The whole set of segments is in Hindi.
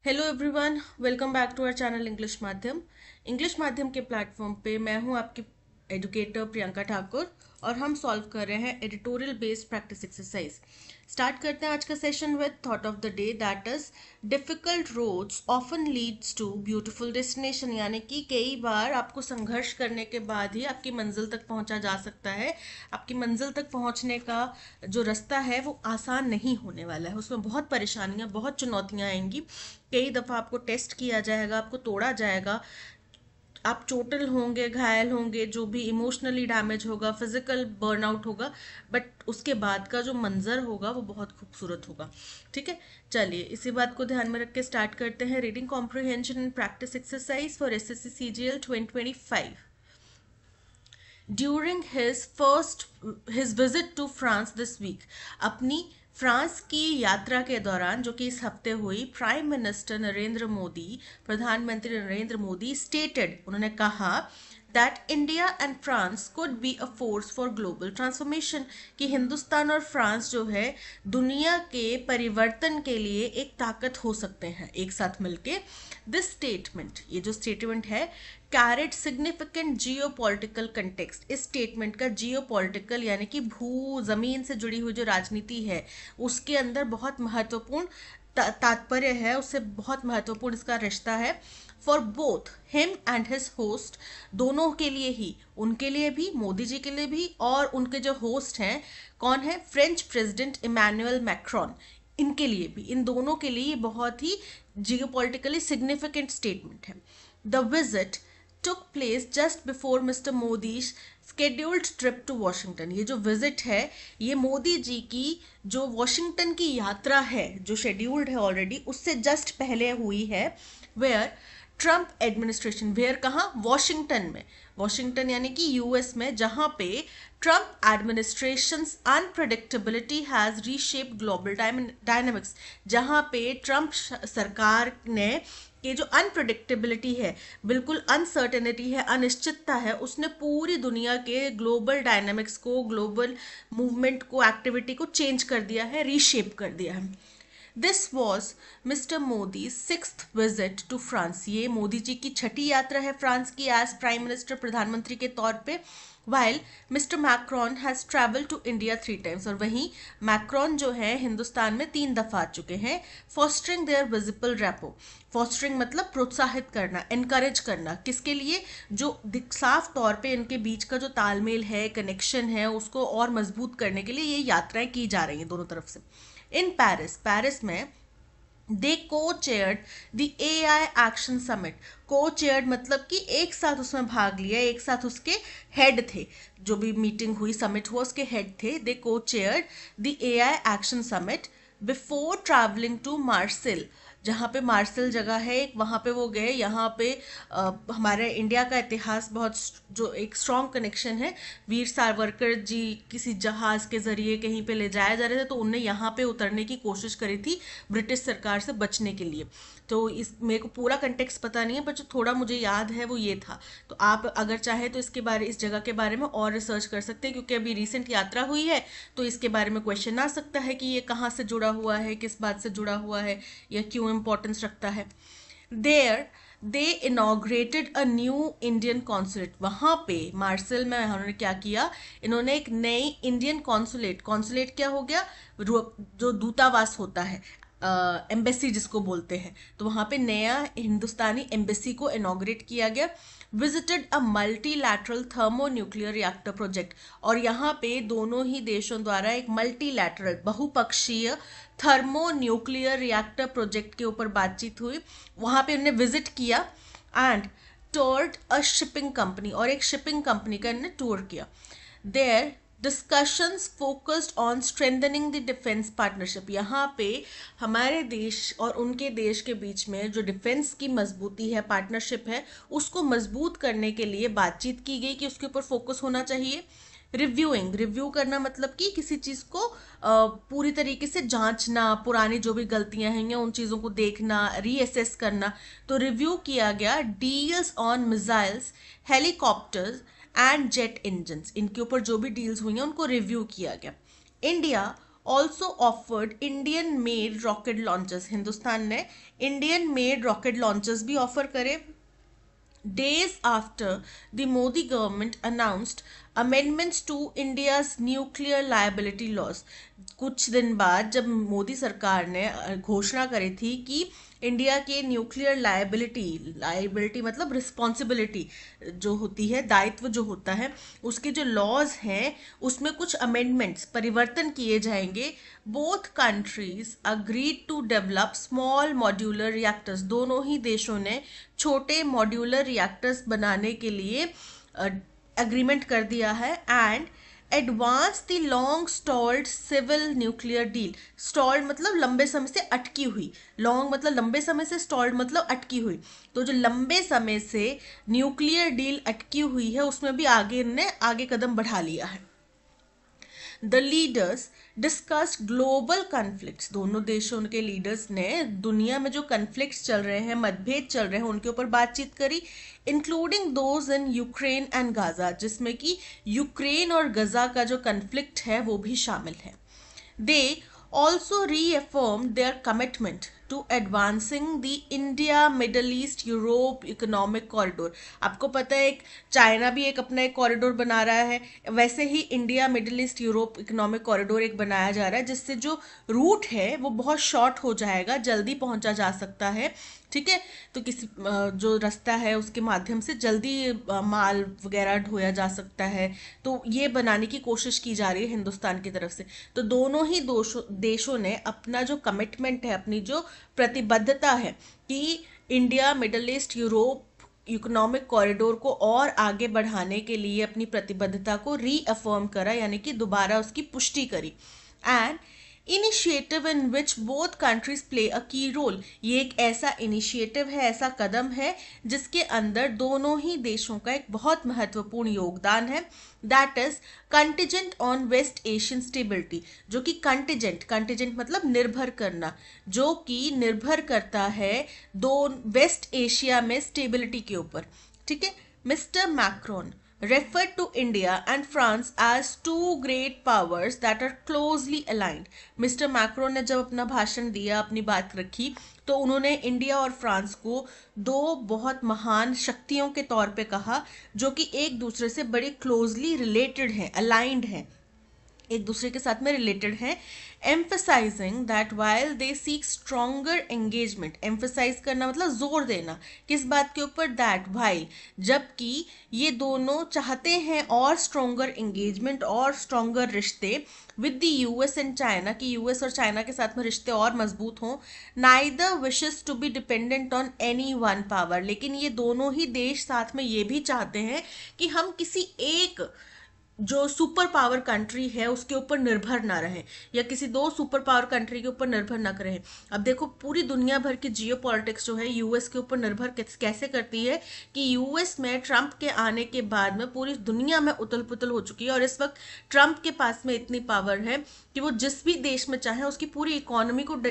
Hello everyone, welcome back to our channel English माध्यम के प्लेटफॉर्म पे मैं हूं आपकी एजुकेटर प्रियंका ठाकुर और हम सॉल्व कर रहे हैं editorial based practice exercise. Start करते हैं आज का session with thought of the day, that is difficult roads often leads to beautiful destination. यानी कि कई बार आपको संघर्ष करने के बाद ही आपकी मंजिल तक पहुंचा जा सकता है। आपकी मंजिल तक पहुंचने का जो रास्ता है वो आसान नहीं होने वाला है, उसमें बहुत परेशानियां, बहुत चुनौतियां आएंगी। कई दफ़ा आपको टेस्ट किया जाएगा, आपको तोड़ा जाएगा, आप चोटिल होंगे, घायल होंगे, जो भी इमोशनली डैमेज होगा, फिजिकल बर्नआउट होगा, बट उसके बाद का जो मंजर होगा वो बहुत खूबसूरत होगा। ठीक है, चलिए इसी बात को ध्यान में रख के स्टार्ट करते हैं। Reading comprehension and practice exercise for SSC CGL 2025। During his visit to France this week, अपनी फ्रांस की यात्रा के दौरान जो कि इस हफ्ते हुई, प्राइम मिनिस्टर नरेंद्र मोदी, प्रधानमंत्री नरेंद्र मोदी स्टेटेड, उन्होंने कहा that India and France could be a force for global transformation, कि हिंदुस्तान और फ्रांस जो है दुनिया के परिवर्तन के लिए एक ताकत हो सकते हैं एक साथ मिलके। दिस स्टेटमेंट, ये जो स्टेटमेंट है, कैरेड सिग्निफिकेंट जियो पॉलिटिकल कंटेक्स्ट। इस स्टेटमेंट का जियो पॉलिटिकल यानी कि भू जमीन से जुड़ी हुई जो राजनीति है उसके अंदर बहुत महत्वपूर्ण तात्पर्य है, उससे बहुत महत्वपूर्ण इसका रिश्ता है। For both him and his host, दोनों के लिए ही, उनके लिए भी, मोदी जी के लिए भी, और उनके जो होस्ट हैं कौन है, फ्रेंच प्रेसिडेंट इमैनुअल मैक्रॉन, इनके लिए भी, इन दोनों के लिए बहुत ही जियोपॉलिटिकली सिग्निफिकेंट स्टेटमेंट है। The visit took place just before Mr. Modi's scheduled trip to Washington। ये जो विजिट है ये मोदी जी की जो वॉशिंगटन की यात्रा है, जो शेड्यूल्ड है ऑलरेडी, उससे जस्ट पहले हुई है। वेयर ट्रंप एडमिनिस्ट्रेशन, वेयर कहाँ, वॉशिंगटन में, वॉशिंगटन यानी कि यूएस में, जहां पे Trump administrations unpredictability has reshaped global dynamics, जहां पे ट्रंप सरकार ने ये जो अनप्रडिक्टेबिलिटी है, बिल्कुल अनसर्टेनिटी है, अनिश्चितता है, उसने पूरी दुनिया के ग्लोबल डायनामिक्स को, ग्लोबल मूवमेंट को, एक्टिविटी को चेंज कर दिया है, रीशेप कर दिया है। This was mister Modi sixth visit to France, ये मोदी जी की छठी यात्रा है फ्रांस की एज प्राइम मिनिस्टर, प्रधानमंत्री के तौर पे। While mister Macron has travel to India 3 times, और वहीं मैक्रॉन जो है हिंदुस्तान में 3 दफा आ चुके हैं। Fostering their visible rapport, fostering मतलब प्रोत्साहित करना, एनकरेज करना, किसके लिए, जो साफ तौर पे इनके बीच का जो तालमेल है, कनेक्शन है, उसको और मजबूत करने के लिए ये यात्राएं की जा रही हैं दोनों तरफ से। इन पेरिस, पेरिस में दे cochaired the AI action summit, को चेयर्ड मतलब कि एक साथ उसमें भाग लिया, एक साथ उसके हेड थे, जो भी मीटिंग हुई, समिट हुआ, उसके हेड थे। They cochaired the AI action summit before travelling to Marseille, जहाँ पे मार्सेल जगह है एक, वहाँ पे वो गए। यहाँ पे हमारे इंडिया का इतिहास बहुत जो एक स्ट्रॉन्ग कनेक्शन है, वीर सावरकर जी किसी जहाज़ के ज़रिए कहीं पे ले जाए जा रहे थे, तो उनने यहाँ पे उतरने की कोशिश करी थी ब्रिटिश सरकार से बचने के लिए। तो इस, मेरे को पूरा कंटेक्स्ट पता नहीं है, पर जो थोड़ा मुझे याद है वो ये था। तो आप अगर चाहे तो इसके बारे, इस जगह के बारे में और रिसर्च कर सकते हैं, क्योंकि अभी रिसेंट यात्रा हुई है, तो इसके बारे में क्वेश्चन आ सकता है कि ये कहाँ से जुड़ा हुआ है, किस बात से जुड़ा हुआ है, या क्यों इम्पोर्टेंस रखता है। There they inaugurated a new Indian consulate, वहाँ पे मार्सेल में उन्होंने क्या किया, इन्होंने एक नई इंडियन कॉन्सुलेट, कॉन्सुलेट क्या हो गया, जो दूतावास होता है, एम्बेसी जिसको बोलते हैं, तो वहाँ पे नया हिंदुस्तानी एम्बेसी को इनॉग्रेट किया गया। Visited a multilateral thermonuclear reactor project, और यहाँ पे दोनों ही देशों द्वारा एक मल्टीलैटरल, बहुपक्षीय थर्मोन्यूक्लियर रिएक्टर प्रोजेक्ट के ऊपर बातचीत हुई, वहाँ पे उन्होंने विजिट किया। And toured a shipping company, और एक शिपिंग कंपनी का इन्होंने टूर किया। There discussions focused on strengthening the defence partnership, यहाँ पे हमारे देश और उनके देश के बीच में जो डिफेंस की मजबूती है, पार्टनरशिप है, उसको मजबूत करने के लिए बातचीत की गई कि उसके ऊपर फोकस होना चाहिए। रिव्यूइंग, रिव्यू करना मतलब कि किसी चीज़ को पूरी तरीके से जांचना, पुरानी जो भी गलतियां हैं उन चीज़ों को देखना, रीअसेस करना। तो रिव्यू किया गया deals on missiles, helicopters and jet engines, इनके ऊपर जो भी डील्स हुई हैं उनको रिव्यू किया गया। India also offered Indian made rocket launchers. Hindustan ने Indian made rocket launchers भी ऑफर करे. Days after the Modi government announced amendments to India's nuclear liability laws, कुछ दिन बाद जब मोदी सरकार ने घोषणा करी थी कि इंडिया के न्यूक्लियर लाइबिलिटी मतलब रिस्पॉन्सिबिलिटी जो होती है, दायित्व जो होता है, उसके जो लॉज हैं उसमें कुछ अमेंडमेंट्स परिवर्तन किए जाएंगे. Both countries agreed to develop small modular reactors. दोनों ही देशों ने छोटे मॉड्यूलर रिएक्टर्स बनाने के लिए एग्रीमेंट कर दिया है. And advance the long stalled civil nuclear deal. Stalled मतलब लंबे समय से अटकी हुई, लॉन्ग मतलब लंबे समय से, स्टॉल्ड मतलब अटकी हुई. तो जो लंबे समय से न्यूक्लियर डील अटकी हुई है उसमें भी आगे कदम बढ़ा लिया है. The leaders discussed global conflicts. दोनों देशों के लीडर्स ने दुनिया में जो कन्फ्लिक्ट्स चल रहे हैं, मतभेद चल रहे हैं, उनके ऊपर बातचीत करी, including those in Ukraine and Gaza, जिसमें कि यूक्रेन और गजा का जो कन्फ्लिक्ट है वो भी शामिल है. दे also reaffirmed their commitment to advancing the India Middle East Europe Economic Corridor. आपको पता है चाइना भी अपना एक कॉरिडोर बना रहा है, वैसे ही India middle east Europe economic corridor एक बनाया जा रहा है, जिससे जो रूट है वो बहुत शॉर्ट हो जाएगा, जल्दी पहुंचा जा सकता है. ठीक है, तो किसी जो रास्ता है उसके माध्यम से जल्दी माल वगैरह ढोया जा सकता है. तो ये बनाने की कोशिश की जा रही है हिंदुस्तान की तरफ से. तो दोनों ही देशों ने अपना जो कमिटमेंट है, अपनी जो प्रतिबद्धता है कि India middle east Europe economic corridor को और आगे बढ़ाने के लिए अपनी प्रतिबद्धता को रीअफर्म करा, यानी कि दोबारा उसकी पुष्टि करी. And initiative in which both countries play a की रोल. ये एक ऐसा इनिशिएटिव है, ऐसा कदम है जिसके अंदर दोनों ही देशों का एक बहुत महत्वपूर्ण योगदान है. That is contingent on West Asian stability. जो कि कंटिजेंट मतलब निर्भर करना, जो कि निर्भर करता है वेस्ट एशिया में स्टेबिलिटी के ऊपर. ठीक है. Mister Macron referred to India and France as two great powers that are closely aligned. Mister Macron ने जब अपना भाषण दिया, अपनी बात रखी, तो उन्होंने इंडिया और फ्रांस को दो बहुत महान शक्तियों के तौर पे कहा, जो कि एक दूसरे से बड़े क्लोजली रिलेटेड हैं, अलाइंड हैं, एक दूसरे के साथ में रिलेटेड हैं. emphasizing that while they seek stronger engagement, emphasize करना मतलब जोर देना, किस बात के ऊपर, that while, जबकि ये दोनों चाहते हैं और stronger engagement और stronger रिश्ते with the US and China, कि US और चाइना के साथ में रिश्ते और मजबूत हों. neither wishes to be dependent on any one power. लेकिन ये दोनों ही देश साथ में ये भी चाहते हैं कि हम किसी एक जो सुपर पावर कंट्री है उसके ऊपर निर्भर ना रहे, या किसी दो सुपर पावर कंट्री के ऊपर निर्भर ना करें. अब देखो पूरी दुनिया भर की जियो पॉलिटिक्स जो है यूएस के ऊपर निर्भर कैसे करती है कि यूएस में ट्रंप के आने के बाद में पूरी दुनिया में उथल पुथल हो चुकी है, और इस वक्त ट्रंप के पास में इतनी पावर है कि वो जिस भी देश में चाहे उसकी पूरी इकोनॉमी को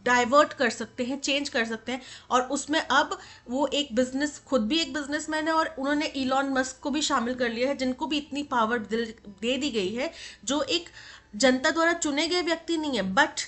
डाइवर्ट कर सकते हैं, चेंज कर सकते हैं. और उसमें अब वो खुद भी एक बिजनेसमैन है, और उन्होंने इलॉन मस्क को भी शामिल कर लिया है, जिनको भी इतनी पावर दे दी गई है, जो एक जनता द्वारा चुने गए व्यक्ति नहीं है, बट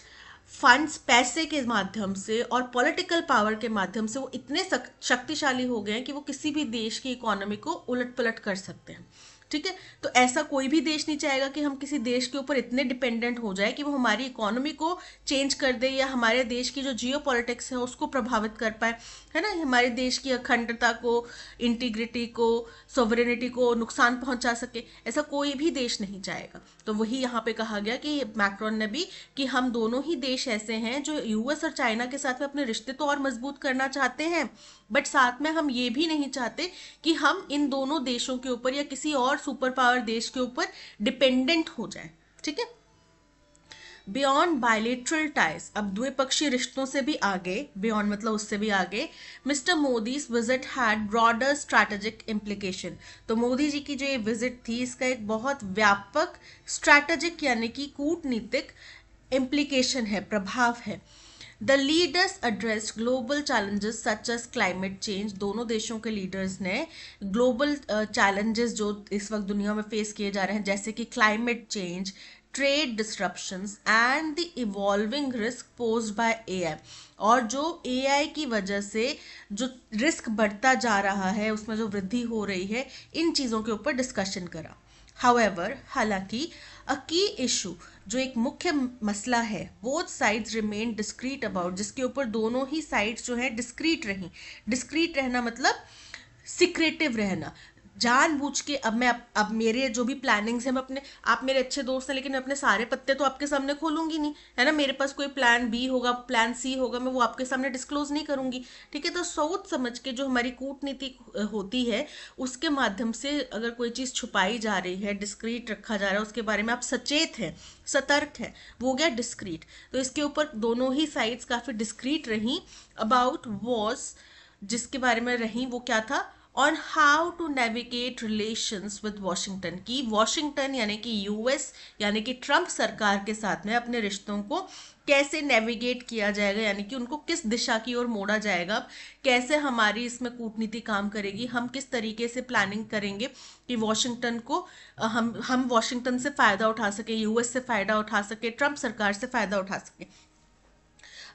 फंड्स, पैसे के माध्यम से और पॉलिटिकल पावर के माध्यम से वो इतने शक्तिशाली हो गए हैं कि वो किसी भी देश की इकोनॉमी को उलट पलट कर सकते हैं. ठीक है. तो ऐसा कोई भी देश नहीं चाहेगा कि हम किसी देश के ऊपर इतने डिपेंडेंट हो जाए कि वो हमारी इकोनॉमी को चेंज कर दे, या हमारे देश की जो जियो पॉलिटिक्स है उसको प्रभावित कर पाए, है ना, हमारे देश की अखंडता को, इंटीग्रिटी को, सोवरेनिटी को नुकसान पहुंचा सके. ऐसा कोई भी देश नहीं चाहेगा. तो वही यहाँ पे कहा गया कि मैक्रोन ने भी, कि हम दोनों ही देश ऐसे हैं जो यूएस और चाइना के साथ में अपने रिश्ते तो और मजबूत करना चाहते हैं, बट साथ में हम ये भी नहीं चाहते कि हम इन दोनों देशों के ऊपर या किसी और सुपर पावर देश के ऊपर डिपेंडेंट हो जाए. ठीक है. बियॉन्ड बायलेटरल टाइज, अब द्विपक्षीय रिश्तों से भी आगे, बियॉन्ड मतलब उससे भी आगे, mister Modi's visit had broader strategic implication. तो मोदी जी की जो ये विजिट थी इसका एक बहुत व्यापक स्ट्रैटेजिक यानी कि कूटनीतिक इम्प्लीकेशन है, प्रभाव है. The leaders addressed global challenges such as climate change. दोनों देशों के लीडर्स ने ग्लोबल चैलेंजेस जो इस वक्त दुनिया में फेस किए जा रहे हैं, जैसे कि climate change, trade disruptions and the evolving risk posed bye AI, और जो एआई की वजह से जो रिस्क बढ़ता जा रहा है, उसमें जो वृद्धि हो रही है, इन चीज़ों के ऊपर डिस्कशन करा। हाउएवर, हालांकि अ की इशू, जो एक मुख्य मसला है, both sides remain discrete about, जिसके ऊपर दोनों ही साइड्स जो है डिस्क्रीट रही। डिस्क्रीट रहना मतलब सिक्रेटिव रहना, जानबूझ के। अब मैं अब मेरे जो भी प्लानिंग्स हैं, मैं अपने, आप मेरे अच्छे दोस्त हैं लेकिन मैं अपने सारे पत्ते तो आपके सामने खोलूंगी नहीं, है ना। मेरे पास कोई प्लान बी होगा, प्लान सी होगा, मैं वो आपके सामने डिस्क्लोज नहीं करूंगी, ठीक है। तो सोच समझ के जो हमारी कूटनीति होती है, उसके माध्यम से अगर कोई चीज़ छुपाई जा रही है, डिस्क्रीट रखा जा रहा है, उसके बारे में आप सचेत हैं, सतर्क हैं, वो हो गया डिस्क्रीट। तो इसके ऊपर दोनों ही साइड्स काफ़ी डिस्क्रीट रही अबाउट वॉज, जिसके बारे में रही वो क्या था, on how to navigate relations with Washington, की वॉशिंगटन यानी कि यूएस यानी कि ट्रंप सरकार के साथ में अपने रिश्तों को कैसे नेविगेट किया जाएगा, यानी कि उनको किस दिशा की ओर मोड़ा जाएगा, कैसे हमारी इसमें कूटनीति काम करेगी, हम किस तरीके से प्लानिंग करेंगे कि वॉशिंगटन को हम वॉशिंगटन से फ़ायदा उठा सके, यूएस से फ़ायदा उठा सके, ट्रंप सरकार से फ़ायदा उठा सके।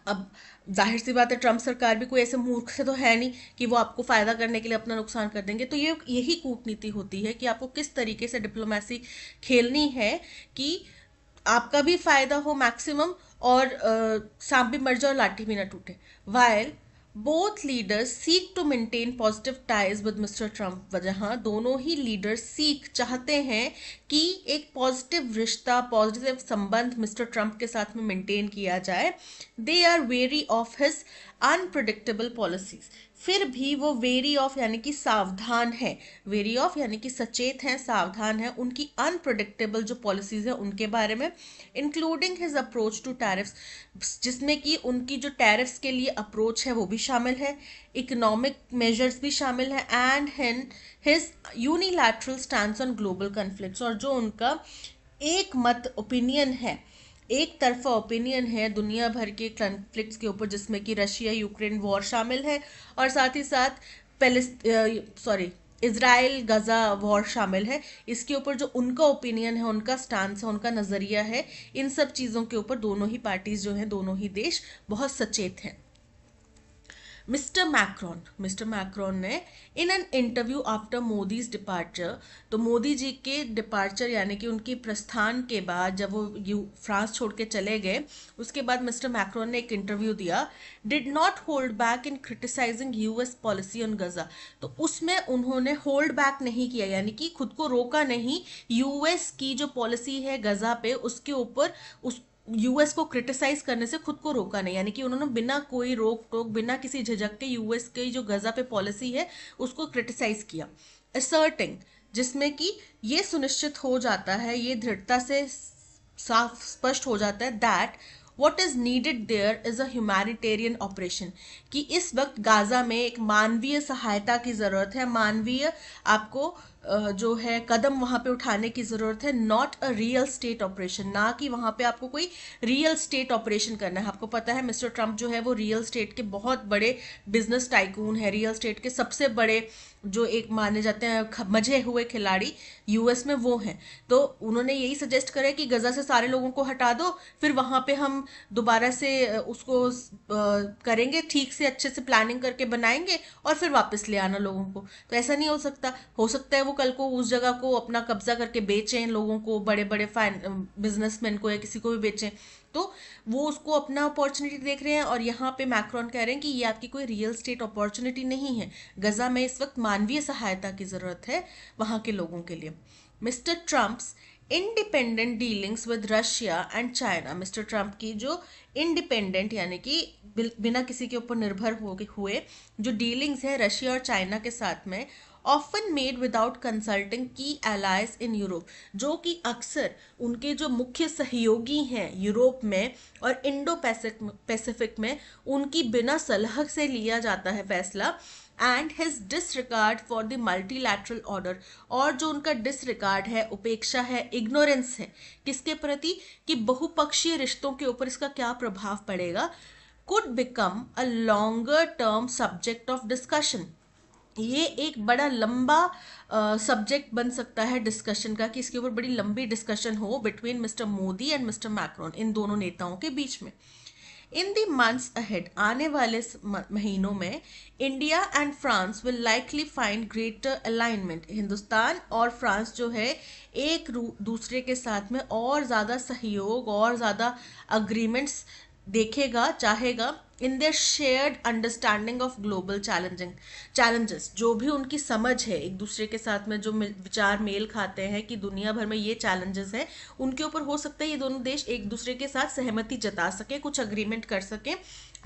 अब जाहिर सी बात है, ट्रंप सरकार भी कोई ऐसे मूर्ख से तो है नहीं कि वो आपको फायदा करने के लिए अपना नुकसान कर देंगे। तो ये यही कूटनीति होती है कि आपको किस तरीके से डिप्लोमेसी खेलनी है कि आपका भी फायदा हो मैक्सिमम, और सांप भी मर जाए और लाठी भी ना टूटे। While both leaders seek to maintain positive ties with mister Trump, जहाँ दोनों ही लीडर्स चाहते हैं कि एक पॉजिटिव रिश्ता, पॉजिटिव संबंध मिस्टर ट्रंप के साथ में मेंटेन किया जाए। They are wary of his unpredictable policies, फिर भी वो वेरी ऑफ यानी कि सावधान है, वेरी ऑफ यानी कि सचेत हैं, सावधान है उनकी अनप्रिडिक्टेबल जो पॉलिसीज है उनके बारे में, including his approach to tariffs, जिसमें कि उनकी जो टैरिफ्स के लिए अप्रोच है वो भी शामिल है, इकोनॉमिक मेजर्स भी शामिल है, and his unilateral stand on global conflicts, और जो उनका एक मत ओपिनियन है, एक तरफा ओपिनियन है दुनिया भर के कॉन्फ्लिक्ट्स के ऊपर, जिसमें कि रशिया यूक्रेन वॉर शामिल है, और साथ ही साथ इजराइल गजा वॉर शामिल है। इसके ऊपर जो उनका ओपिनियन है, उनका स्टांस है, उनका नज़रिया है, इन सब चीज़ों के ऊपर दोनों ही पार्टीज जो हैं, दोनों ही देश बहुत सचेत हैं। मिस्टर मैक्रोन ने in an interview after Modi's departure, तो मोदी जी के डिपार्चर यानी कि उनकी प्रस्थान के बाद, जब वो फ्रांस छोड़ के चले गए, उसके बाद मिस्टर मैक्रोन ने एक इंटरव्यू दिया, did not hold back in criticising US policy on Gaza, तो उसमें उन्होंने होल्ड बैक नहीं किया, यानी कि खुद को रोका नहीं, यूएस की जो पॉलिसी है गजा पे, उसके ऊपर उस यूएस को क्रिटिसाइज करने से खुद को रोका नहीं, यानी कि उन्होंने बिना कोई रोक टोक, बिना किसी झिझक के यूएस की जो गजा पे पॉलिसी है उसको क्रिटिसाइज किया। असर्टिंग, जिसमें कि ये सुनिश्चित हो जाता है, ये दृढ़ता से साफ स्पष्ट हो जाता है that what is needed there is a humanitarian operation, कि इस वक्त गाजा में एक मानवीय सहायता की ज़रूरत है, मानवीय आपको जो है कदम वहाँ पे उठाने की ज़रूरत है, not a real estate operation, ना कि वहाँ पे आपको कोई रियल स्टेट ऑपरेशन करना है। आपको पता है मिस्टर ट्रंप जो है वो रियल स्टेट के बहुत बड़े बिजनेस टाइकून है, रियल स्टेट के सबसे बड़े जो एक माने जाते हैं मजे हुए खिलाड़ी यूएस में वो हैं। तो उन्होंने यही सजेस्ट करा कि गजा से सारे लोगों को हटा दो, फिर वहाँ पे हम दोबारा से उसको करेंगे, ठीक से अच्छे से प्लानिंग करके बनाएंगे और फिर वापस ले आना लोगों को। तो ऐसा नहीं हो सकता, हो सकता है वो कल को उस जगह को अपना कब्जा करके बेचें लोगों को, बड़े बड़े बिजनेसमैन को या किसी को भी बेचें, तो वो उसको अपना अपॉर्चुनिटी देख रहे हैं। और यहाँ पे मैक्रोन कह रहे हैं कि ये आपकी कोई रियल स्टेट अपॉर्चुनिटी नहीं है, गजा में इस वक्त मानवीय सहायता की ज़रूरत है वहाँ के लोगों के लिए। Mister Trump's independent dealings with Russia and China, mister Trump की जो इंडिपेंडेंट यानी कि बिना किसी के ऊपर निर्भर हुए जो डीलिंग्स है रशिया और चाइना के साथ में, ऑफन मेड विदाउट कंसल्टिंग की एलाइज इन यूरोप, जो कि अक्सर उनके जो मुख्य सहयोगी हैं यूरोप में और इंडो पैसिफिक में, उनकी बिना सलाह से लिया जाता है फैसला, and his disregard for the multilateral order, और जो उनका डिसरिगार्ड है, उपेक्षा है, इग्नोरेंस है किसके प्रति, कि बहुपक्षीय रिश्तों के ऊपर इसका क्या प्रभाव पड़ेगा, could become a longer term subject of discussion, ये एक बड़ा लंबा सब्जेक्ट बन सकता है डिस्कशन का, कि इसके ऊपर बड़ी लंबी डिस्कशन हो between mister Modi and mister Macron, इन दोनों नेताओं के बीच में। इन द मंथ्स अहेड, आने वाले महीनों में, India and France will likely find greater alignment. Hindustan और फ्रांस जो है एक दूसरे के साथ में और ज़्यादा सहयोग और ज़्यादा अग्रीमेंट्स देखेगा, चाहेगा, in their shared understanding of global challenges. जो भी उनकी समझ है एक दूसरे के साथ में, जो विचार मेल खाते हैं कि दुनिया भर में ये चैलेंजेस हैं, उनके ऊपर हो सकता है ये दोनों देश एक दूसरे के साथ सहमति जता सके, कुछ अग्रीमेंट कर सके।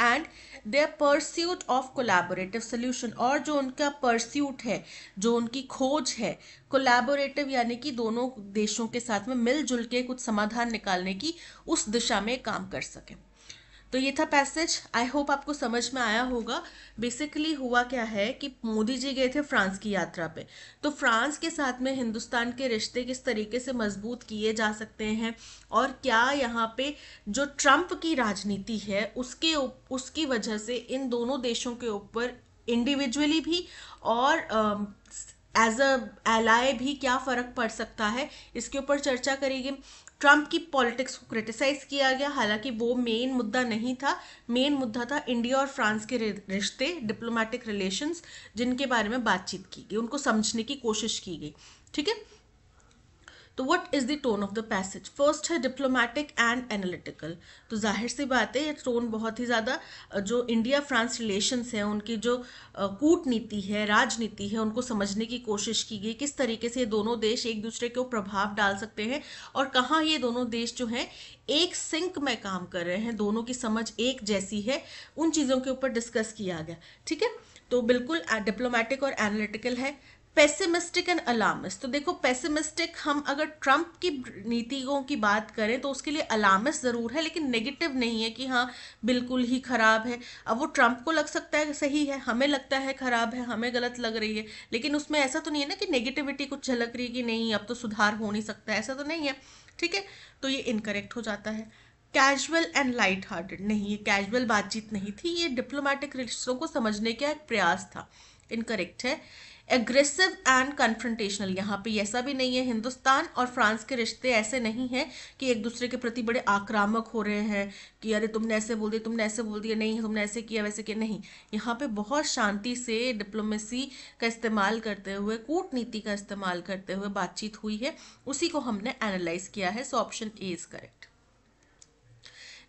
And their pursuit of collaborative solution, और जो उनका परस्यूट है, जो उनकी खोज है कोलैबोरेटिव, यानी कि दोनों देशों के साथ में मिलजुल के कुछ समाधान निकालने की, उस दिशा में काम कर सके। तो ये था पैसेज। आई होप आपको समझ में आया होगा। बेसिकली हुआ क्या है कि मोदी जी गए थे फ्रांस की यात्रा पे, तो फ्रांस के साथ में हिंदुस्तान के रिश्ते किस तरीके से मजबूत किए जा सकते हैं, और क्या यहाँ पे जो ट्रंप की राजनीति है उसकी वजह से इन दोनों देशों के ऊपर इंडिविजुअली भी और एज अ एलाय भी क्या फ़र्क पड़ सकता है, इसके ऊपर चर्चा करेंगे। ट्रंप की पॉलिटिक्स को क्रिटिसाइज किया गया, हालांकि वो मेन मुद्दा नहीं था। मेन मुद्दा था इंडिया और फ्रांस के रिश्ते, डिप्लोमेटिक रिलेशंस, जिनके बारे में बातचीत की गई, उनको समझने की कोशिश की गई। ठीक है, तो what is the tone of the passage? First है डिप्लोमेटिक एंड एनालिटिकल। तो जाहिर सी बात है ये टोन बहुत ही ज़्यादा, जो इंडिया फ्रांस रिलेशंस है, उनकी जो कूटनीति है, राजनीति है, उनको समझने की कोशिश की गई, किस तरीके से ये दोनों देश एक दूसरे के ऊपर प्रभाव डाल सकते हैं, और कहाँ ये दोनों देश जो हैं एक सिंक में काम कर रहे हैं, दोनों की समझ एक जैसी है, उन चीज़ों के ऊपर डिस्कस किया गया। ठीक है, तो बिल्कुल डिप्लोमेटिक और एनालिटिकल है। पेसिमिस्टिक एंड अलार्मिस्ट, तो देखो पेसिमिस्टिक, हम अगर ट्रंप की नीतियों की बात करें तो उसके लिए अलार्मिस्ट ज़रूर है, लेकिन नेगेटिव नहीं है कि हाँ बिल्कुल ही ख़राब है। अब वो ट्रंप को लग सकता है सही है, हमें लगता है ख़राब है, हमें गलत लग रही है, लेकिन उसमें ऐसा तो नहीं है ना कि नेगेटिविटी कुछ झलक रही है कि नहीं अब तो सुधार हो नहीं सकता, ऐसा तो नहीं है। ठीक है, तो ये इनकरेक्ट हो जाता है। कैजुअल एंड लाइट हार्टेड, नहीं, ये कैजुअल बातचीत नहीं थी, ये डिप्लोमेटिक रिश्तों को समझने का एक प्रयास था, इनकरेक्ट है। एग्रेसिव एंड कन्फ्रंटेशनल, यहाँ पे ऐसा भी नहीं है, हिंदुस्तान और फ्रांस के रिश्ते ऐसे नहीं हैं कि एक दूसरे के प्रति बड़े आक्रामक हो रहे हैं कि अरे तुमने ऐसे बोल दिया, तुमने ऐसे बोल दिया, नहीं तुमने ऐसे किया वैसे किया, नहीं। यहाँ पे बहुत शांति से डिप्लोमेसी का इस्तेमाल करते हुए, कूटनीति का इस्तेमाल करते हुए बातचीत हुई है, उसी को हमने एनालाइज किया है। So option A is correct.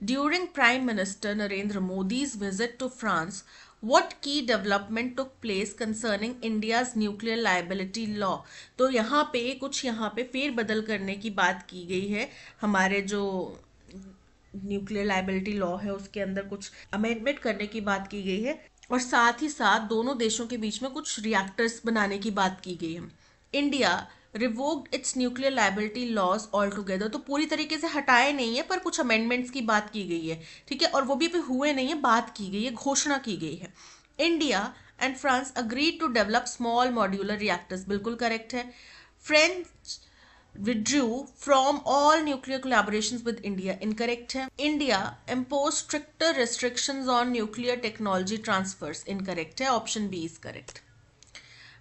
During Prime Minister Narendra Modi's visit to France, what key development took place concerning India's nuclear liability law? तो यहाँ पे फेर बदल करने की बात की गई है। हमारे जो न्यूक्लियर लाइबिलिटी लॉ है उसके अंदर कुछ अमेंडमेंट करने की बात की गई है, और साथ ही साथ दोनों देशों के बीच में कुछ रिएक्टर्स बनाने की बात की गई है। India revoked its nuclear liability laws all together, तो पूरी तरीके से हटाए नहीं है पर कुछ अमेंडमेंट्स की बात की गई है। ठीक है, और वो भी हुए नहीं है, बात की गई है, घोषणा की गई है। India and France agreed to develop small modular reactors, बिल्कुल करेक्ट है। French withdrew from all nuclear collaborations with India, incorrect है। India imposed stricter restrictions on nuclear technology transfers, incorrect है। Option B is correct।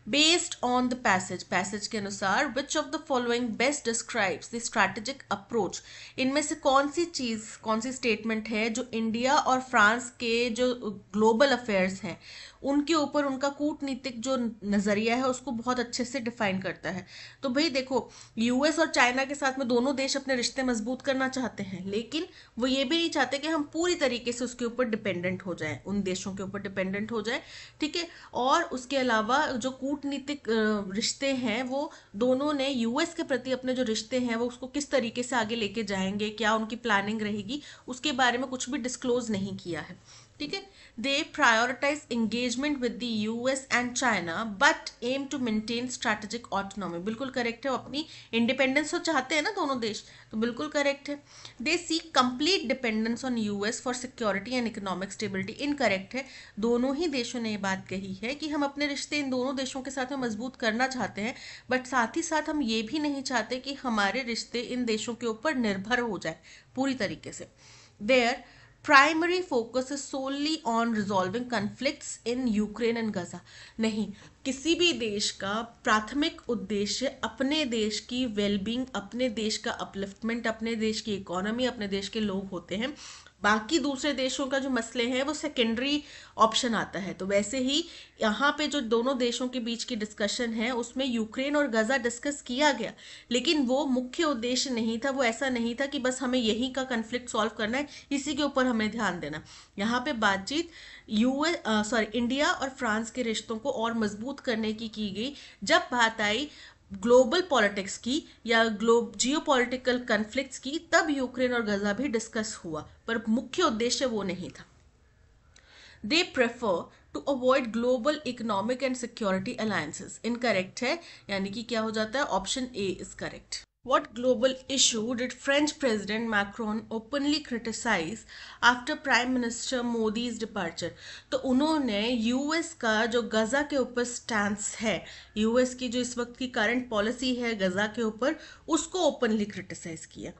Based on the passage के अनुसार which of the following best describes the strategic approach, इनमें से कौन सी स्टेटमेंट है जो इंडिया और फ्रांस के जो ग्लोबल अफेयर्स हैं उनके ऊपर उनका कूटनीतिक जो नज़रिया है उसको बहुत अच्छे से डिफाइन करता है। तो भाई देखो, यूएस और चाइना के साथ में दोनों देश अपने रिश्ते मजबूत करना चाहते हैं, लेकिन वो ये भी नहीं चाहते कि हम पूरी तरीके से उसके ऊपर डिपेंडेंट हो जाएं, उन देशों के ऊपर डिपेंडेंट हो जाएं। ठीक है, और उसके अलावा जो कूटनीतिक रिश्ते हैं वो दोनों ने यूएस के प्रति अपने जो रिश्ते हैं वो उसको किस तरीके से आगे लेके जाएंगे, क्या उनकी प्लानिंग रहेगी, उसके बारे में कुछ भी डिस्क्लोज नहीं किया है। ठीक है, they prioritise engagement with the US and China but aim to maintain strategic autonomy, बिल्कुल करेक्ट है। अपनी इंडिपेंडेंस तो चाहते हैं ना दोनों देश, तो बिल्कुल करेक्ट है। They seek complete dependence on US for security and economic stability, incorrect है। दोनों ही देशों ने ये बात कही है कि हम अपने रिश्ते इन दोनों देशों के साथ में मजबूत करना चाहते हैं, बट साथ ही साथ हम ये भी नहीं चाहते कि हमारे रिश्ते इन देशों के ऊपर निर्भर हो जाए पूरी तरीके से। Their primary focus is solely on resolving conflicts in Ukraine and Gaza. नहीं, किसी भी देश का प्राथमिक उद्देश्य अपने देश की वेलबींग, अपने देश का अपलिफ्टमेंट, अपने देश की इकोनॉमी, अपने देश के लोग होते हैं। बाकी दूसरे देशों का जो मसले हैं वो सेकेंडरी ऑप्शन आता है। तो वैसे ही यहाँ पे जो दोनों देशों के बीच की डिस्कशन है उसमें यूक्रेन और गजा डिस्कस किया गया, लेकिन वो मुख्य उद्देश्य नहीं था। वो ऐसा नहीं था कि बस हमें यहीं का कन्फ्लिक्ट सॉल्व करना है, इसी के ऊपर हमें ध्यान देना। यहाँ पे बातचीत इंडिया और फ्रांस के रिश्तों को और मजबूत करने की गई। जब बात आई ग्लोबल पॉलिटिक्स की या जियो पॉलिटिकल कन्फ्लिक्ट्स की, तब यूक्रेन और गजा भी डिस्कस हुआ, पर मुख्य उद्देश्य वो नहीं था। They prefer to avoid global economic and security alliances. Incorrect है, यानी कि क्या हो जाता है, option A is correct. What global issue did French President Macron openly criticize after Prime Minister Modi's departure? तो उन्होंने यूएस का जो गजा के ऊपर स्टैंस है, यूएस की जो इस वक्त की करंट पॉलिसी है गजा के ऊपर, उसको ओपनली क्रिटिसाइज किया।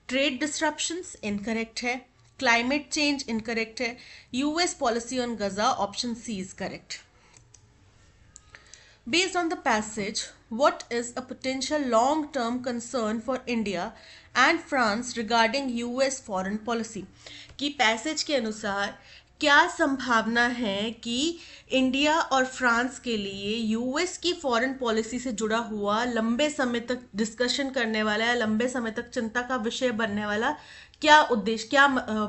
ट्रेड डिस्ट्रप्शंस इनकरेक्ट है, क्लाइमेट चेंज इनकरेक्ट है, US policy on Gaza option C is correct. Based on the passage, what is a potential long-term concern for India and France regarding US foreign policy? कि पैसेज के अनुसार क्या संभावना है कि इंडिया और फ्रांस के लिए यूएस की फॉरेन पॉलिसी से जुड़ा हुआ लंबे समय तक डिस्कशन करने वाला या लंबे समय तक चिंता का विषय बनने वाला क्या उद्देश्य, क्या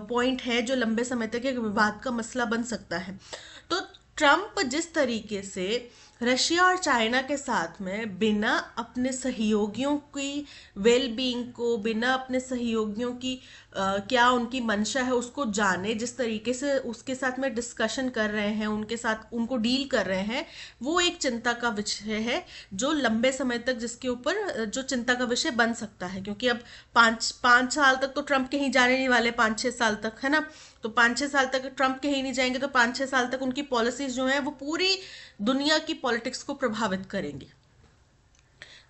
पॉइंट है जो लंबे समय तक एक विवाद का मसला बन सकता है? तो ट्रंप जिस तरीके से रशिया और चाइना के साथ में बिना अपने सहयोगियों की वेलबींग को, बिना अपने सहयोगियों की क्या उनकी मंशा है उसको जाने, जिस तरीके से उसके साथ में डिस्कशन कर रहे हैं, उनके साथ उनको डील कर रहे हैं, वो एक चिंता का विषय है जो लंबे समय तक, जिसके ऊपर जो चिंता का विषय बन सकता है। क्योंकि अब पाँच साल तक तो ट्रंप कहीं जाने नहीं वाले, 5-6 साल तक, है ना। तो 5-6 साल तक ट्रंप कहीं नहीं जाएंगे तो 5-6 साल तक उनकी पॉलिसीज जो है वो पूरी दुनिया की पॉलिटिक्स को प्रभावित करेंगी।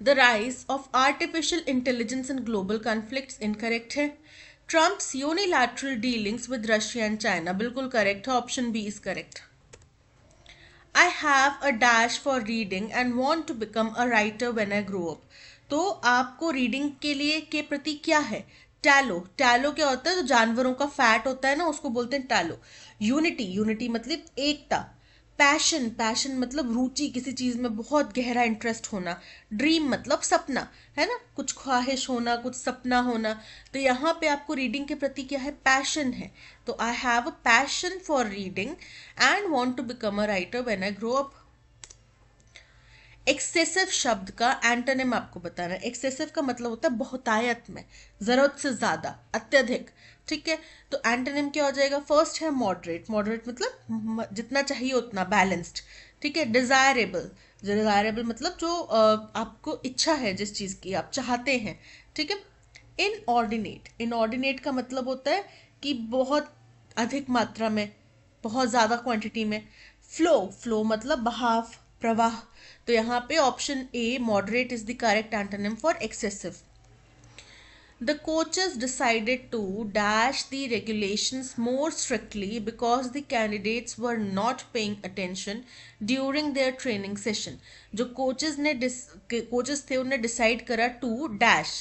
The rise of artificial intelligence in global conflicts incorrect है। Trump's unilateral dealings with Russia and China बिल्कुल करेक्ट है, option B is correct. I have a dash for reading and want to become a writer when I grow up. तो आपको रीडिंग के लिए के प्रति क्या है? टैलो। टैलो क्या होता है? तो जानवरों का फैट होता है ना, उसको बोलते हैं टैलो। यूनिटी, यूनिटी मतलब एकता। पैशन, पैशन मतलब रुचि, किसी चीज में बहुत गहरा इंटरेस्ट होना। ड्रीम मतलब सपना, है ना, कुछ ख्वाहिश होना, कुछ सपना होना। तो यहाँ पे आपको रीडिंग के प्रति क्या है? पैशन है। तो I have a passion for reading and want to become a writer when I grow up. Excessive शब्द का एंटोनिम आपको बताना है। एक्सेसिव का मतलब होता है बहुतायत में, जरूरत से ज्यादा, अत्यधिक, ठीक है। तो एंटोनिम क्या हो जाएगा? फर्स्ट है मॉडरेट। मॉडरेट मतलब जितना चाहिए उतना, बैलेंस्ड, ठीक है। डिजायरेबल, डिजायरेबल मतलब जो आपको इच्छा है, जिस चीज की आप चाहते हैं, ठीक है। इनऑर्डिनेट, इनऑर्डिनेट का मतलब होता है कि बहुत अधिक मात्रा में, बहुत ज्यादा क्वांटिटी में। फ्लो, फ्लो मतलब बहाव, प्रवाह। तो यहाँ पे option A moderate is the correct antonym for excessive. The coaches decided to dash the regulations more strictly because the candidates were not paying attention during their training session. जो coaches थे उन्हें decide करा to dash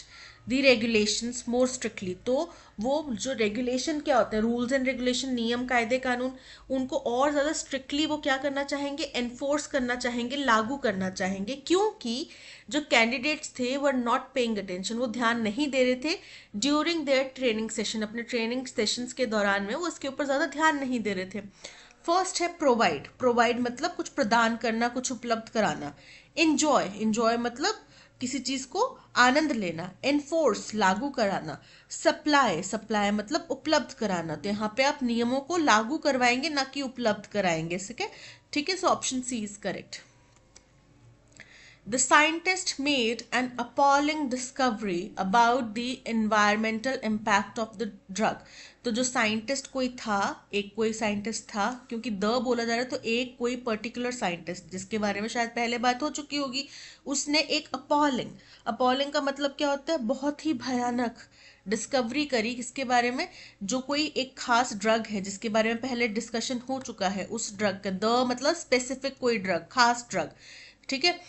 the regulations more strictly। तो वो जो रेगुलेशन क्या होते हैं, रूल्स एंड रेगुलेशन, नियम कायदे कानून, उनको और ज़्यादा स्ट्रिक्टली वो क्या करना चाहेंगे? एनफोर्स करना चाहेंगे, लागू करना चाहेंगे। क्योंकि जो कैंडिडेट्स थे वो नॉट पेइंग अटेंशन, वो ध्यान नहीं दे रहे थे ड्यूरिंग देयर ट्रेनिंग सेशन, अपने ट्रेनिंग सेशंस के दौरान में वो इसके ऊपर ज़्यादा ध्यान नहीं दे रहे थे। फर्स्ट है प्रोवाइड। प्रोवाइड मतलब कुछ प्रदान करना, कुछ उपलब्ध कराना। इंजॉय, इंजॉय मतलब किसी चीज को आनंद लेना। एनफोर्स लागू कराना। सप्लाई, सप्लाई मतलब उपलब्ध कराना। तो यहाँ पे आप नियमों को लागू करवाएंगे, ना कि उपलब्ध कराएंगे, ठीक है। So option C is correct. The scientist made an appalling discovery about the environmental impact of the drug. तो जो साइंटिस्ट कोई था, एक कोई साइंटिस्ट था, क्योंकि द बोला जा रहा है तो एक कोई पर्टिकुलर साइंटिस्ट जिसके बारे में शायद पहले बात हो चुकी होगी, उसने एक अपॉलिंग, अपॉलिंग का मतलब क्या होता है? बहुत ही भयानक, डिस्कवरी करी किसके बारे में, जो कोई एक खास ड्रग है जिसके बारे में पहले डिस्कशन हो चुका है, उस ड्रग का, द मतलब स्पेसिफिक कोई ड्रग, खास ड्रग, ठीक है।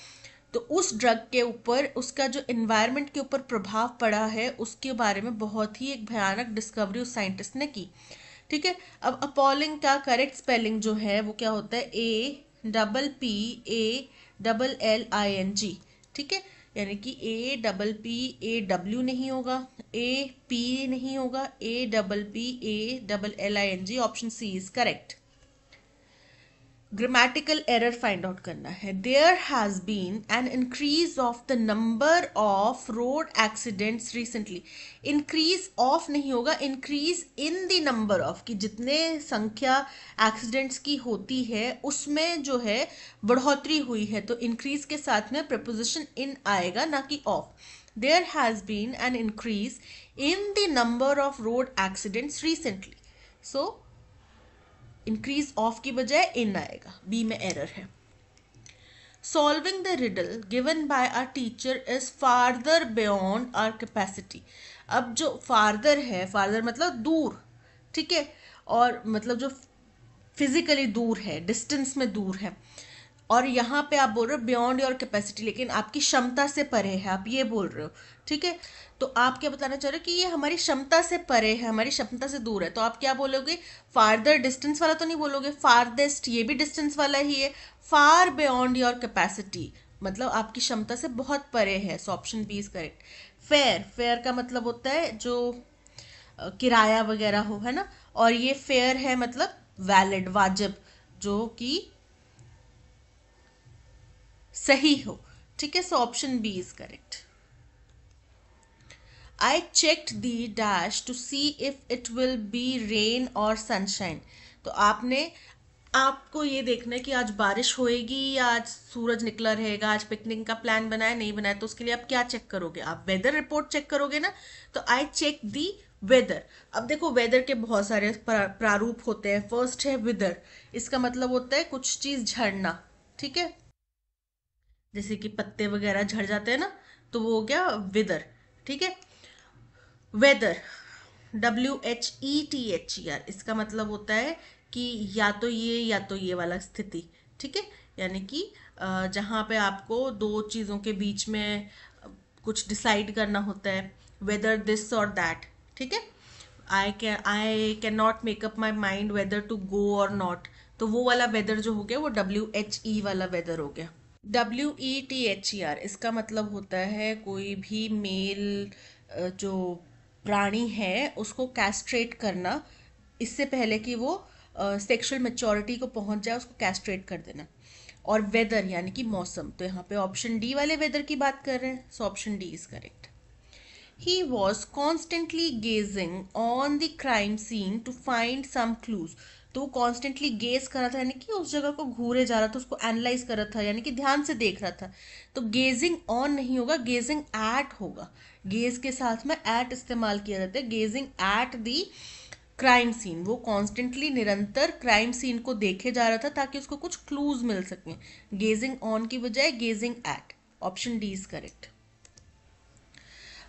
तो उस ड्रग के ऊपर उसका जो एनवायरनमेंट के ऊपर प्रभाव पड़ा है उसके बारे में बहुत ही एक भयानक डिस्कवरी उस साइंटिस्ट ने की, ठीक है। अब अपॉलिंग का करेक्ट स्पेलिंग जो है वो क्या होता है, APPALLING, ठीक है। यानी कि APPAW नहीं होगा, AP नहीं होगा, APPALLING, option C is correct. Grammatical error find out करना है। There has been an increase of the number of road accidents recently. Increase of नहीं होगा, increase in the number of, कि जितने संख्या एक्सीडेंट्स की होती है उसमें जो है बढ़ोतरी हुई है, तो इंक्रीज के साथ में प्रपोजिशन इन आएगा ना कि of. There has been an increase in the number of road accidents recently, so increase of की बजाय इन आएगा, बी में एरर है। Solving the riddle given by a teacher is farther beyond our capacity. अब जो फार्दर है, फार्दर मतलब दूर, ठीक है, और मतलब जो फिजिकली दूर है, डिस्टेंस में दूर है, और यहाँ पे आप बोल रहे हो बियॉन्ड योर कैपेसिटी, लेकिन आपकी क्षमता से परे है, आप ये बोल रहे हो, ठीक है। तो आप क्या बताना चाह रहे हो कि ये हमारी क्षमता से परे है, हमारी क्षमता से दूर है, तो आप क्या बोलोगे, फार्दर डिस्टेंस वाला तो नहीं बोलोगे, फारदेस्ट ये भी डिस्टेंस वाला ही है, फार बियॉन्ड योर कैपेसिटी मतलब आपकी क्षमता से बहुत परे है, so option B is correct. Fair, fair का मतलब होता है जो किराया वगैरह हो, है ना, और ये फेयर है मतलब वैलिड, वाजिब, जो कि सही हो, ठीक है, so option B is correct. I checked the dash to see if it will be rain or sunshine. तो आपको ये देखना है कि आज बारिश होएगी या आज सूरज निकला रहेगा, आज पिकनिक का प्लान बनाया नहीं बनाया, तो उसके लिए आप क्या चेक करोगे, आप वेदर रिपोर्ट चेक करोगे ना। तो आई चेक दी वेदर। अब देखो वेदर के बहुत सारे प्रारूप होते हैं। फर्स्ट है विदर, इसका मतलब होता है कुछ चीज झड़ना, ठीक है, जैसे कि पत्ते वगैरह झड़ जाते हैं ना, तो वो हो गया विदर, ठीक है। वेदर, WHETHER, इसका मतलब होता है कि या तो ये वाला स्थिति, ठीक है, यानी कि जहाँ पे आपको दो चीज़ों के बीच में कुछ डिसाइड करना होता है, वेदर दिस और दैट, ठीक है। I can not make up my mind whether to go or not, तो वो वाला वेदर जो हो गया वो WHE वाला वेदर हो गया। WETHER, इसका मतलब होता है कोई भी मेल जो प्राणी है उसको कैस्ट्रेट करना, इससे पहले कि वो सेक्सुअल मेच्योरिटी को पहुंच जाए उसको कैस्ट्रेट कर देना। और वेदर यानी कि मौसम, तो यहाँ पे ऑप्शन डी वाले वेदर की बात कर रहे हैं, so option D is correct. He was constantly gazing on the crime scene to find some clues. तो वो कॉन्स्टेंटली गेज कर रहा था, यानी कि उस जगह को घूरे जा रहा था, उसको एनालाइज कर रहा था, यानी कि ध्यान से देख रहा था। तो गेजिंग ऑन नहीं होगा, गेजिंग एट होगा। गेज के साथ में एट इस्तेमाल किया जाता है। Gazing at the crime scene, वो कॉन्स्टेंटली निरंतर क्राइम सीन को देखे जा रहा था ताकि उसको कुछ क्लूज मिल सकें। गेजिंग ऑन की बजाय gazing at, option D is correct.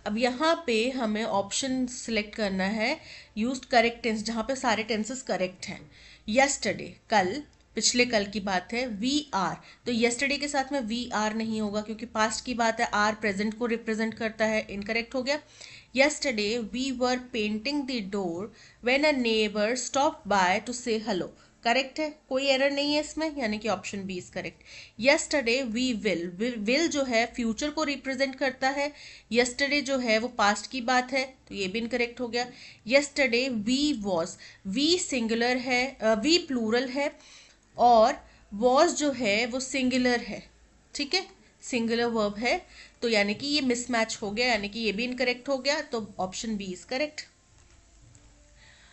अब यहाँ पे हमें ऑप्शन सिलेक्ट करना है यूज्ड करेक्ट टेंस, जहाँ पे सारे टेंसेस करेक्ट हैं। यस्टरडे, कल, पिछले कल की बात है। वी आर, तो यस्टरडे के साथ में वी आर नहीं होगा क्योंकि पास्ट की बात है, आर प्रेजेंट को रिप्रेजेंट करता है, इनकरेक्ट हो गया। Yesterday we were painting the door when a neighbour stop by to say hello, correct है, कोई एरर नहीं है इसमें, यानी कि option B is correct. Yesterday we will जो है फ्यूचर को रिप्रेजेंट करता है, यस्टरडे जो है वो पास्ट की बात है, तो ये भी इनकरेक्ट हो गया। Yesterday we was, we singular है, वी प्लूरल है, और वॉज जो है वो सिंगुलर है, ठीक है, सिंगुलर वर्ब है, तो यानी कि ये मिसमैच हो गया, यानी कि ये भी इनकरेक्ट हो गया, तो option B is correct.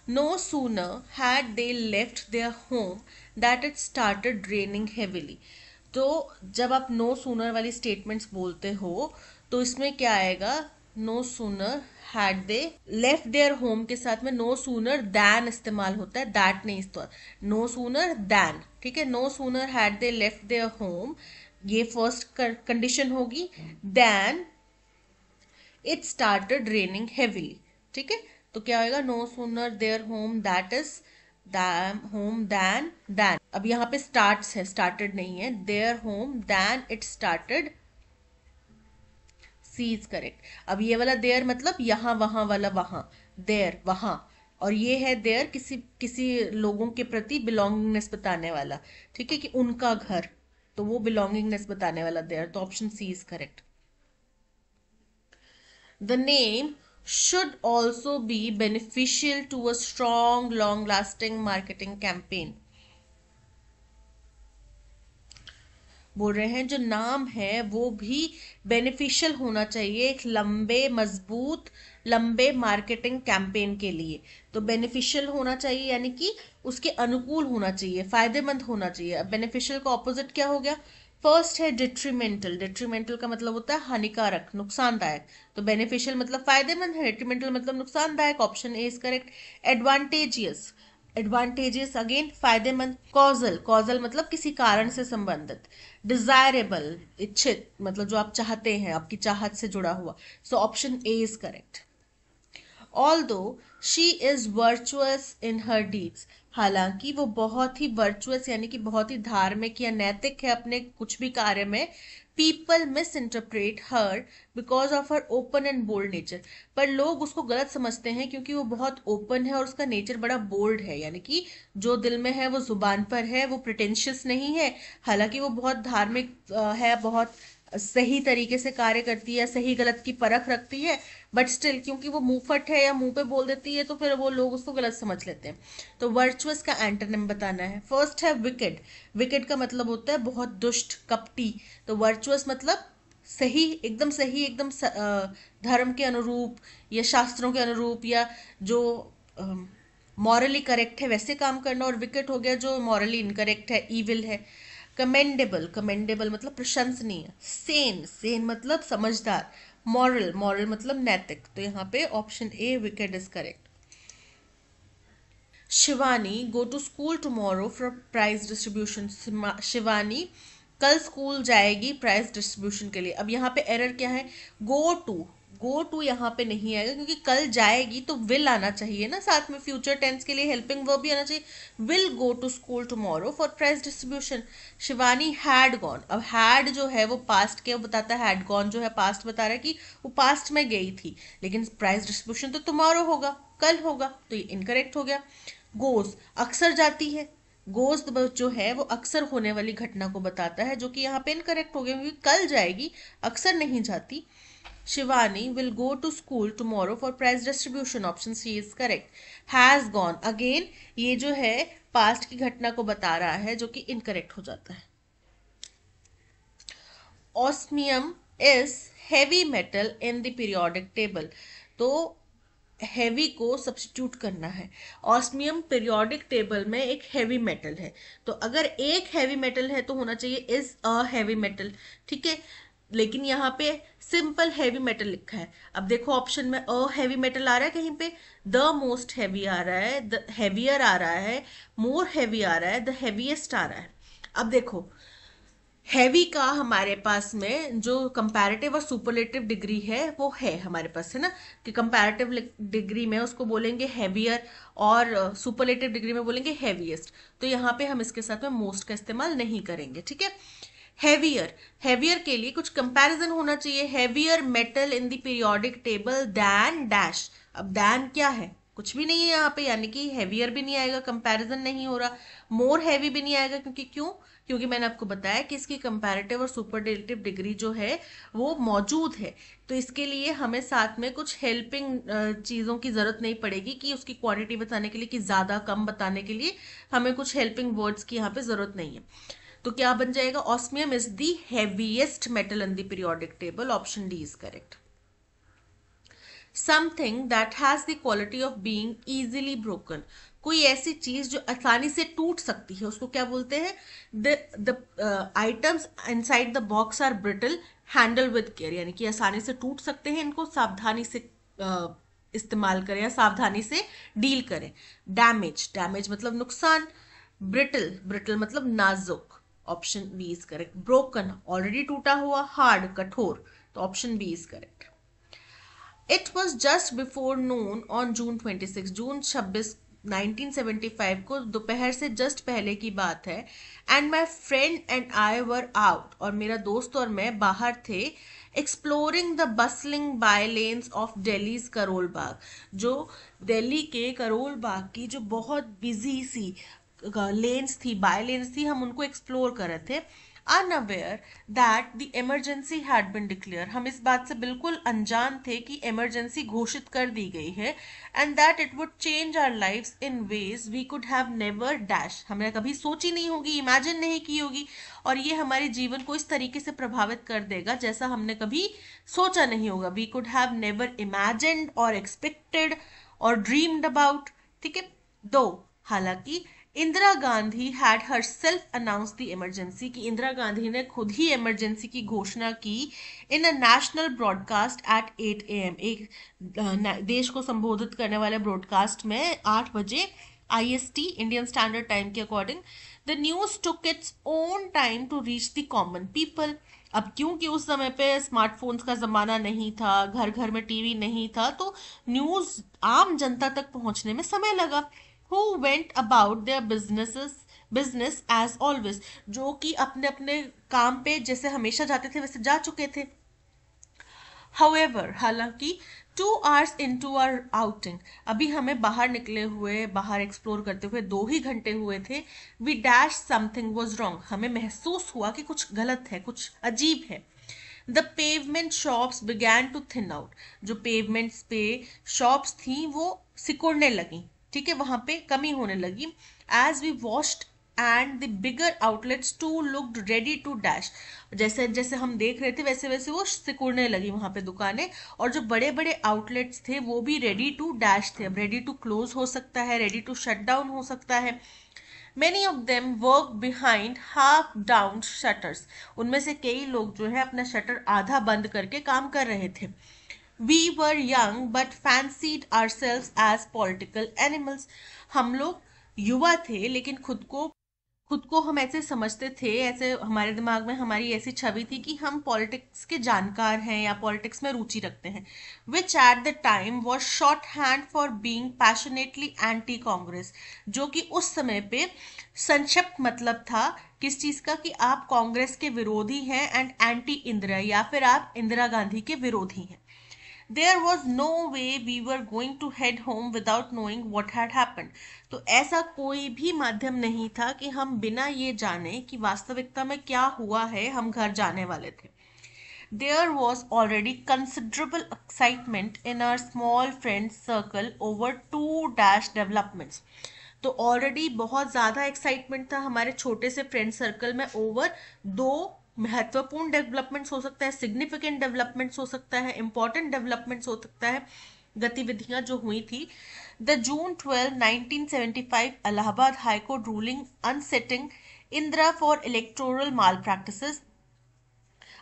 No sooner had they left their home that it started raining heavily. तो जब आप no sooner वाली स्टेटमेंट्स बोलते हो तो इसमें क्या आएगा, no sooner had they left their home के साथ में no sooner than इस्तेमाल होता है, that नहीं इस्तेमाल, no sooner than, ठीक है। no sooner had they left their home, ये फर्स्ट कंडीशन होगी, then it started raining heavily, ठीक है, तो क्या होगा, no sooner their home that is home than अब यहाँ पे स्टार्ट्स है, स्टार्टेड नहीं है, their home than it started, C is correct. अब ये वाला देयर मतलब यहाँ वहां वाला वहां, देयर वहां, और ये है देयर किसी किसी लोगों के प्रति बिलोंगिंगनेस बताने वाला, ठीक है, कि उनका घर, तो वो बिलोंगिंगनेस बताने वाला देयर, तो option C is correct. The name should also be beneficial to a strong, long-lasting marketing campaign. बोल रहे हैं जो नाम है वो भी बेनिफिशियल होना चाहिए एक लंबे मजबूत लंबे मार्केटिंग कैंपेन के लिए। तो बेनिफिशियल होना चाहिए यानी कि उसके अनुकूल होना चाहिए, फायदेमंद होना चाहिए। अब बेनिफिशियल का ऑपोजिट क्या हो गया? फर्स्ट है डिट्रीमेंटल। डिट्रीमेंटल का मतलब होता है हानिकारक, नुकसानदायक। तो बेनिफिशियल मतलब फायदेमंद है, डिट्रीमेंटल मतलब नुकसानदायक। Option A is correct. Advantageous, advantages again फायदेमंद। कॉजल, कॉजल मतलब किसी कारण से संबंधित। डिजायरेबल इच्छित, मतलब जो आप चाहते हैं, आपकी चाहत से जुड़ा हुआ। So option A is correct. Although she is virtuous in her deeds, हालांकि वो बहुत ही वर्चुअस यानी कि बहुत ही धार्मिक या नैतिक है अपने कुछ भी कार्य में। People misinterpret her because of her open and bold nature, पर लोग उसको गलत समझते हैं क्योंकि वो बहुत ओपन है और उसका नेचर बड़ा बोल्ड है, यानी कि जो दिल में है वो जुबान पर है, वो प्रिटेंशियस नहीं है। हालांकि वो बहुत धार्मिक है, बहुत सही तरीके से कार्य करती है, सही गलत की परख रखती है, बट स्टिल क्योंकि वो मुंहफट है या मुंह पे बोल देती है तो फिर वो लोग उसको गलत समझ लेते हैं। तो वर्चुअस का एंटोनिम बताना है। फर्स्ट है विकेड। विकेड का मतलब होता है बहुत दुष्ट, कपटी। तो वर्चुअस मतलब सही, एकदम सही, एकदम धर्म के अनुरूप या शास्त्रों के अनुरूप या जो मॉरली करेक्ट है वैसे काम करना। और विकेट हो गया जो मॉरली इनकरेक्ट है, ईविल है। कमेंडेबल, कमेंडेबल मतलब प्रशंसनीय। सेन, सेन मतलब समझदार। मॉरल, मॉरल मतलब नैतिक। तो यहाँ पे ऑप्शन ए विकेट is correct. Shivani go to school tomorrow for prize distribution. Shivani कल स्कूल जाएगी प्राइज डिस्ट्रीब्यूशन के लिए। अब यहाँ पे एरर क्या है? गो टू, गो टू यहाँ पे नहीं आएगा क्योंकि कल जाएगी तो विल आना चाहिए ना साथ में, फ्यूचर टेंस के लिए हेल्पिंग वर्ब भी आना चाहिए। Will go to school tomorrow for prize distribution. Shivani had gone, अब हैड जो है वो पास्ट के बताता है, हैड गॉन जो है पास्ट बता रहा है कि वो पास्ट में गई थी, लेकिन प्राइज डिस्ट्रीब्यूशन तो टुमारो होगा, कल होगा, तो ये इनकरेक्ट हो गया। गोज अक्सर जाती है, गोज जो है वो अक्सर होने वाली घटना को बताता है, जो कि यहाँ पे इनकरेक्ट हो गया क्योंकि कल जाएगी, अक्सर नहीं जाती। Shivani will go to school tomorrow for prize distribution, option C is correct. Has gone again ये जो है पास्ट की घटना को बता रहा है, जो कि इनकरेक्ट हो जाता है। Osmium is heavy metal in the periodic table, तो हैवी को सब्स्टिट्यूट करना है। ऑस्मियम पीरियोडिक टेबल में एक हैवी मेटल है, तो अगर एक हैवी मेटल है तो होना चाहिए इज अ हैवी मेटल, ठीक है, लेकिन यहाँ पे सिंपल हैवी मेटल लिखा है। अब देखो ऑप्शन में अ हैवी मेटल आ रहा है, कहीं पे द मोस्ट हैवी आ रहा है, द हैवियर आ रहा है, मोर हैवी आ रहा है, द हैवीएस्ट आ रहा है। अब देखो हैवी का हमारे पास में जो कंपैरेटिव और सुपरलेटिव डिग्री है वो है हमारे पास, है ना, कि कंपैरेटिव डिग्री में उसको बोलेंगे हैवियर और सुपरलेटिव डिग्री में बोलेंगे हैवीएस्ट। तो यहाँ पे हम इसके साथ में मोस्ट का इस्तेमाल नहीं करेंगे, ठीक है। हैवियर, हैवियर के लिए कुछ कंपैरिजन होना चाहिए। Heavier metal in the periodic table than dash. अब दैन क्या है? कुछ भी नहीं है यहाँ पे, यानी कि हैवियर भी नहीं आएगा, कंपैरिजन नहीं हो रहा। मोर हैवी भी नहीं आएगा क्योंकि क्यों? क्योंकि मैंने आपको बताया कि इसकी कंपैरेटिव और सुपरलेटिव डिग्री जो है वो मौजूद है, तो इसके लिए हमें साथ में कुछ हेल्पिंग चीज़ों की ज़रूरत नहीं पड़ेगी कि उसकी क्वांटिटी बताने के लिए, कि ज़्यादा कम बताने के लिए हमें कुछ हेल्पिंग वर्ड्स की यहाँ पे ज़रूरत नहीं है। तो क्या बन जाएगा? Osmium is the heaviest metal in the periodic table, option D is correct. Something that has the quality of being easily broken, कोई ऐसी चीज जो आसानी से टूट सकती है उसको क्या बोलते हैं? The items inside the box are brittle, handle with care, यानी कि आसानी से टूट सकते हैं, इनको सावधानी से इस्तेमाल करें या सावधानी से डील करें। डैमेज, डैमेज मतलब नुकसान। ब्रिटल, ब्रिटल मतलब नाजुक, option B is correct. Broken already टूटा हुआ, हार्ड कठोर, तो option B is correct. It was just before noon on June 26, June 26 1975 को दोपहर से जस्ट पहले की बात है। And my friend and I were out, और मेरा दोस्त और मैं बाहर थे, exploring the bustling by lanes of Delhi's Karol Bagh, जो दिल्ली के करोल बाग की जो बहुत बिजी सी लेन्स थी, बाय लेन्स थी, हम उनको एक्सप्लोर कर रहे थे, unaware that the emergency had been declared, हम इस बात से बिल्कुल अनजान थे कि इमरजेंसी घोषित कर दी गई है, and that it would change our lives in ways we could have never dash, हमने कभी सोची नहीं होगी, इमेजिन नहीं की होगी, और ये हमारे जीवन को इस तरीके से प्रभावित कर देगा जैसा हमने कभी सोचा नहीं होगा। We could have never imagined और एक्सपेक्टेड और ड्रीम्ड अबाउट। ठीक है, दो हालांकि Indira Gandhi had herself announce the emergency, कि इंदिरा गांधी ने खुद ही इमरजेंसी की घोषणा की in a national broadcast at 8 AM, एक देश को संबोधित करने वाले ब्रॉडकास्ट में 8 बजे IST, इंडियन स्टैंडर्ड टाइम के according. The news took its own time to reach the common people. अब क्योंकि उस समय पे स्मार्टफोन्स का जमाना नहीं था, घर घर में टीवी नहीं था, तो न्यूज आम जनता तक पहुंचने में समय लगा। who went about their business as always, जो कि अपने अपने काम पे जैसे हमेशा जाते थे वैसे जा चुके थे। However, हालांकि 2 hours into our outing, अभी हमें बाहर निकले हुए, बाहर एक्सप्लोर करते हुए 2 ही घंटे हुए थे, we dash something was wrong, हमें महसूस हुआ कि कुछ गलत है, कुछ अजीब है। The pavement shops began to thin out, जो पेवमेंट्स पे शॉप्स थी वो सिकुड़ने लगी, ठीक है, वहां पे कमी होने लगी। As we watched and the bigger outlets too looked ready to dash, जैसे जैसे हम देख रहे थे वैसे वैसे वो सिकुड़ने लगी वहां पे दुकानें, और जो बड़े बड़े आउटलेट्स थे वो भी रेडी टू डैश थे। अब रेडी टू क्लोज हो सकता है, रेडी टू शट डाउन हो सकता है। Many of them work behind half down shutters, उनमें से कई लोग जो है अपना शटर आधा बंद करके काम कर रहे थे। We were young but fancied ourselves as political animals, हम लोग युवा थे लेकिन खुद को हम ऐसे समझते थे, ऐसे हमारे दिमाग में हमारी ऐसी छवि थी कि हम पॉलिटिक्स के जानकार हैं या पॉलिटिक्स में रुचि रखते हैं, which at the time was short hand for being passionately anti Congress, जो कि उस समय पे संक्षिप्त मतलब था किस चीज का, कि आप कांग्रेस के विरोधी हैं एंड एंटी इंदिरा, या फिर आप इंदिरा गांधी के विरोधी हैं। There was no way we were going to head home without knowing what had happened. तो ऐसा कोई भी माध्यम नहीं था कि हम बिना ये जाने कि वास्तविकता में क्या हुआ है हम घर जाने वाले थे। There was already considerable excitement in our small friend circle over 2 developments. तो ऑलरेडी बहुत ज़्यादा एक्साइटमेंट था हमारे छोटे से फ्रेंड सर्कल में ओवर 2 महत्वपूर्ण डेवलपमेंट्स हो सकता है, सिग्निफिकेंट डेवलपमेंट्स हो सकता है, इंपॉर्टेंट डेवलपमेंट्स हो सकता है, गतिविधियां जो हुई थी। The June 12 1975 Allahabad high court ruling unseating Indira for electoral malpractices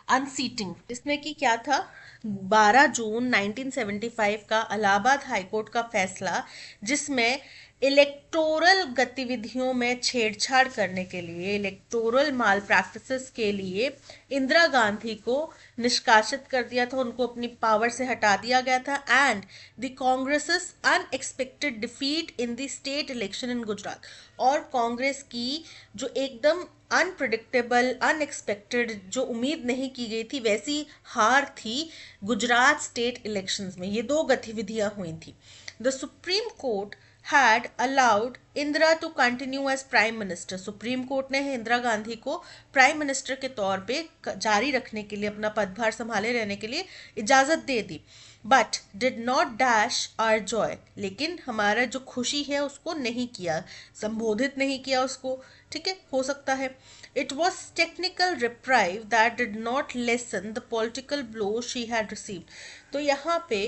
unseating, इसमें कि क्या था, 12 जून 1975 का इलाहाबाद हाईकोर्ट का फैसला जिसमें इलेक्टोरल गतिविधियों में छेड़छाड़ करने के लिए, इलेक्टोरल माल प्रैक्टिसेस के लिए इंदिरा गांधी को निष्कासित कर दिया था, उनको अपनी पावर से हटा दिया गया था। And the Congress's unexpected defeat in the state election in Gujarat, और कांग्रेस की जो एकदम अनप्रिडिक्टेबल, अनएक्सपेक्टेड, जो उम्मीद नहीं की गई थी वैसी हार थी गुजरात स्टेट इलेक्शंस में। ये 2 गतिविधियां हुई थी। The supreme court had allowed Indira to continue as prime minister, supreme court ने इंदिरा गांधी को प्राइम मिनिस्टर के तौर पे जारी रखने के लिए, अपना पदभार संभाले रहने के लिए इजाजत दे दी। But did not dash our joy, लेकिन हमारा जो खुशी है उसको नहीं किया, संबोधित नहीं किया उसको, ठीक है, हो सकता है। It was technical reprieve that did not lesson the political blow she had received, तो यहाँ पे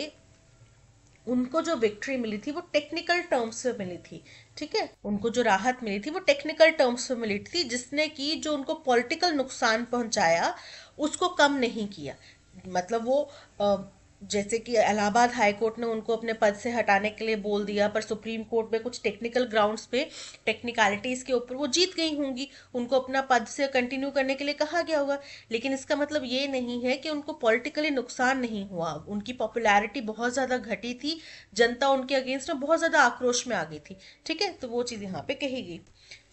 उनको जो विक्ट्री मिली थी वो टेक्निकल टर्म्स पे मिली थी, ठीक है, उनको जो राहत मिली थी वो टेक्निकल टर्म्स पे मिली थी, जिसने कि जो उनको पॉलिटिकल नुकसान पहुंचाया उसको कम नहीं किया। मतलब वो जैसे कि इलाहाबाद हाई कोर्ट ने उनको अपने पद से हटाने के लिए बोल दिया, पर सुप्रीम कोर्ट में कुछ टेक्निकल ग्राउंड्स पे, टेक्निकलिटीज के ऊपर वो जीत गई होंगी, उनको अपना पद से कंटिन्यू करने के लिए कहा गया होगा। लेकिन इसका मतलब ये नहीं है कि उनको पॉलिटिकली नुकसान नहीं हुआ, उनकी पॉपुलैरिटी बहुत ज़्यादा घटी थी, जनता उनके अगेंस्ट में बहुत ज़्यादा आक्रोश में आ गई थी। ठीक है, तो वो चीज़ यहाँ पे कही गई।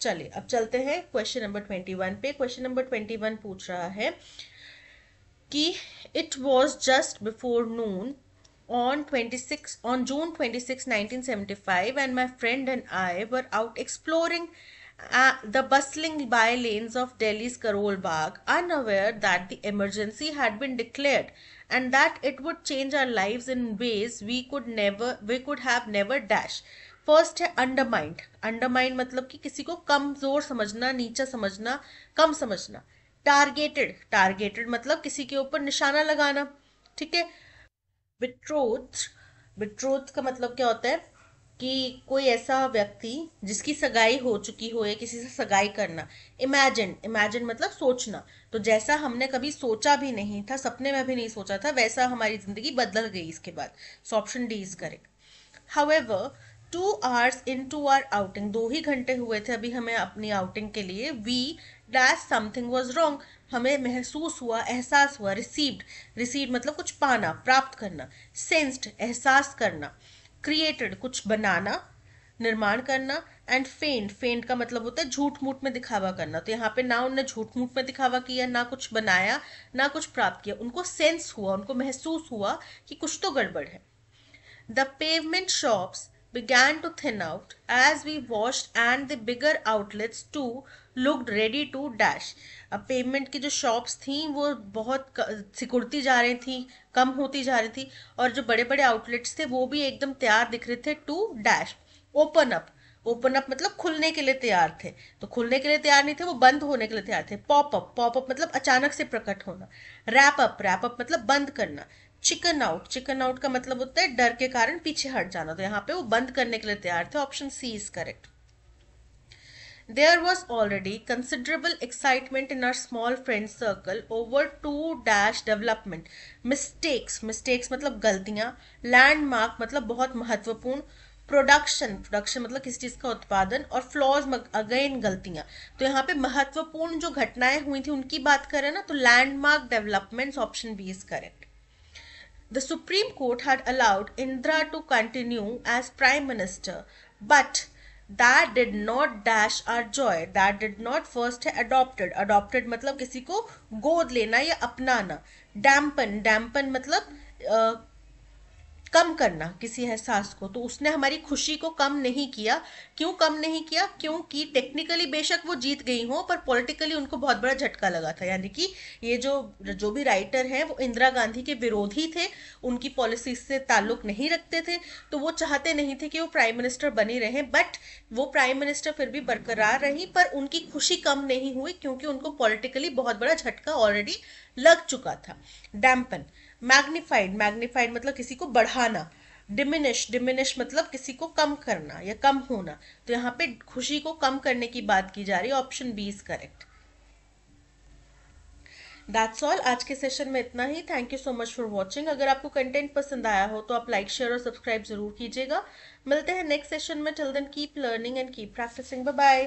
चलिए अब चलते हैं क्वेश्चन नंबर 21 पे। क्वेश्चन नंबर 21 पूछ रहा है कि it was just before noon on June 26, 1975, and my friend and I were out exploring the bustling by lanes of Delhi's Karol Bagh, unaware that the emergency had been declared and that it would change our lives in ways we could have never dashed. First है अंडरमाइंड। अंडरमाइंड मतलब कि किसी को कमजोर समझना, नीचा समझना, कम समझना। टारगेटेड, टारगेटेड मतलब किसी के ऊपर निशाना लगाना। ठीक है। बिट्रोथ, बिट्रोथ का मतलब क्या होता है कि कोई ऐसा व्यक्ति जिसकी सगाई हो चुकी हो या किसी से सगाई करना। इमेजिन, इमेजिन मतलब सोचना। तो जैसा हमने कभी सोचा भी नहीं था, सपने में भी नहीं सोचा था, वैसा हमारी जिंदगी बदल गई इसके बाद। So option D is correct. However, 2 hours into our outing, 2 ही घंटे हुए थे अभी हमें अपनी आउटिंग के लिए, we dash something was wrong, हमें महसूस हुआ, एहसास हुआ। रिसीव्ड, रिसीव मतलब कुछ पाना, प्राप्त करना। सेंस्ड, एहसास करना। क्रिएटेड, कुछ बनाना, निर्माण करना। एंड फेंट, फेंट का मतलब होता है झूठ मूठ में दिखावा करना। तो यहाँ पे ना उनने झूठ मूठ में दिखावा किया, ना कुछ बनाया, ना कुछ प्राप्त किया, उनको सेंस हुआ, उनको महसूस हुआ कि कुछ तो गड़बड़ है। The pavement shops began to thin out as we watched, and the bigger outlets too looked ready to dash. अब पेवमेंट की जो शॉप्स थी वो बहुत सिकुड़ती जा रही थी, कम होती जा रही थी, और जो बड़े बड़े आउटलेट्स थे वो भी एकदम तैयार दिख रहे थे to dash. Open up, open up मतलब खुलने के लिए तैयार थे, तो खुलने के लिए तैयार नहीं थे, वो बंद होने के लिए तैयार थे। पॉप अप, पॉप अप मतलब अचानक से प्रकट होना। रैप अप, रैप अप मतलब बंद करना। चिकन आउट, चिकन आउट का मतलब होता है डर के कारण पीछे हट जाना। तो यहाँ पे वो बंद करने के लिए तैयार थे। Option C is correct. There was already considerable excitement in our small friend circle over two dash development. Mistakes, mistakes मतलब गलतियां। Landmark मतलब बहुत महत्वपूर्ण। प्रोडक्शन, प्रोडक्शन मतलब किसी चीज का उत्पादन। और फ्लॉज, अगेन गलतियां। तो यहाँ पे महत्वपूर्ण जो घटनाएं हुई थी उनकी बात करें ना, तो landmark developments, option B is correct. The Supreme Court had allowed Indira to continue as Prime Minister, but that did not dash our joy. That did not first है adopted. Adopted मतलब किसी को गोद लेना या अपनाना। Dampen, dampen मतलब कम करना किसी एहसास को। तो उसने हमारी खुशी को कम नहीं किया। क्यों कम नहीं किया? क्योंकि टेक्निकली बेशक वो जीत गई हो, पर पॉलिटिकली उनको बहुत बड़ा झटका लगा था। यानी कि ये जो जो भी राइटर हैं वो इंदिरा गांधी के विरोधी थे, उनकी पॉलिसी से ताल्लुक नहीं रखते थे, तो वो चाहते नहीं थे कि वो प्राइम मिनिस्टर बनी रहे। बट वो प्राइम मिनिस्टर फिर भी बरकरार रही, पर उनकी खुशी कम नहीं हुई क्योंकि उनको पॉलिटिकली बहुत बड़ा झटका ऑलरेडी लग चुका था। डैम्पन। मैग्नीफाइड, मैग्नीफाइड मतलब किसी को बढ़ाना। डिमिनिश, डिमिनिश मतलब किसी को कम करना या कम होना। तो यहाँ पे खुशी को कम करने की बात की जा रही है। Option B is correct. That's all, आज के सेशन में इतना ही। Thank you so much for watching. अगर आपको कंटेंट पसंद आया हो तो आप लाइक, शेयर और सब्सक्राइब जरूर कीजिएगा। मिलते हैं नेक्स्ट सेशन में। Till then keep learning and keep practising. Bye bye.